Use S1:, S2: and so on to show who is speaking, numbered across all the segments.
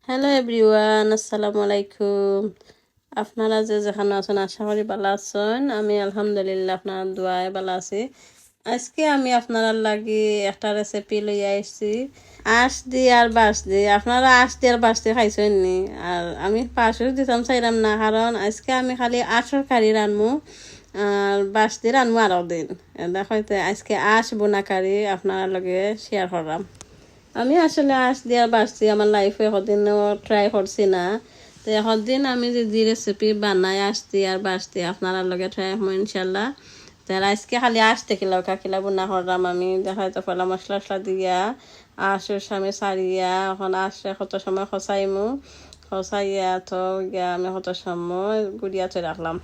S1: Hello everyone, আসসালামু আলাইকুম। আপনারা যে যেখানে আছেন আশা করি ভালো আছেন। আমি আলহামদুলিল্লাহ আপনার দোয়ায় ভালো আছি। আজকে আমি আপনারা লাগি একটা রেসিপি লইয়া আসছি, আঁশ দিয়ে আর বাঁশ দিয়ে। আপনারা আঁশ দিয়ে আর বাঁশ দিয়ে খাইছেন নি? আর আমি পাঁচও দিতাম চাইলাম না, কারণ আজকে আমি খালি আঁশর কারি রানমু আর বাঁশ দিয়ে রানমু আরও দিন। দেখাইতে আজকে আঁশ বোনা কারি আপনার লগে শেয়ার করলাম। আমি আসলে আঁশ দিয়া বাঁচছি, আমার লাইফে একদিনও ট্রাই করছি না। তো একদিন আমি যে রেসিপি বানাই আসছি আর বাঁচতি আপনার লগে ট্রাই হবো ইনশাল্লাহ। তার আজকে খালি আসতে কিলাও কাকিলা বোনা করলাম আমি, দেখাই তো পয়লা মশলা টশলা দিয়া আঁশের সামনে সারিয়া এখন আঁশে কত সময় খসাইমু, খসাইয়া তো গিয়া আমি কত সময় গুড়িয়াতে রাখলাম।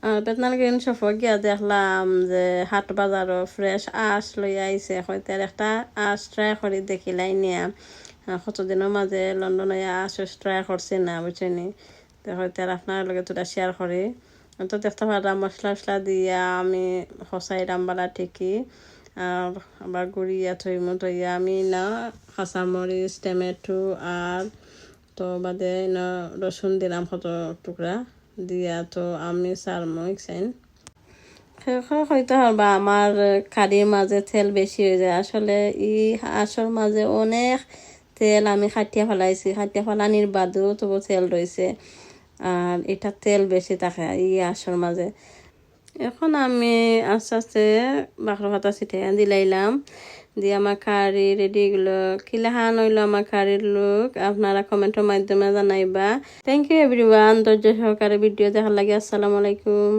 S1: আর বেতনাল গ্রিন শপে গিয়া দেখলাম যে হাট বাজারও ফ্রেশ আঁশ লইয়া আইছে, হয়তো একটা আঁশ ট্রাই করি দেখিলাই নিয়া। কতদিনের মাঝে লন্ডনে আঁশ ট্রাই করছি না বুঝছেনি, তো হয়তো আপনার লগে তোটা শেয়ার করি। তো দেখতে পারলাম মশলা টশলা দিয়া আমি খসাইলাম বালা ঠিকই। আর আবার গুড়িয়া থইমু, থইয়া আমি না কাঁচামরিচ টমেটো আর তো বাদে না রসুন দিলাম কত টুকরা দিয়া, তো আমি সারমো ইকসাইন হয়তো বা আমার কারির মাঝে তেল বেশি হয়ে যায়। আসলে হাঁসের মাঝে অনেক তেল আমি খাটিয়া ফেলাইছি, খাটিয়া ফেলানির বাদেও তবু তেল রয়েছে, আর এটা তেল বেশি থাকে হাঁসের মাঝে। এখন আমি আস্তে আস্তে বাকর পাতা ছিটাইয়া দিলাইলাম, দিয়ে আমার কারি রেডি এগুলো কিলাহান হইলো আমার কারির লুক আপনারা কমেন্টের মাধ্যমে জানাইবা। থ্যাংক ইউ এভরিওয়ান, ধৈর্য সহকারে ভিডিও দেখার লাগে। আসসালামু আলাইকুম।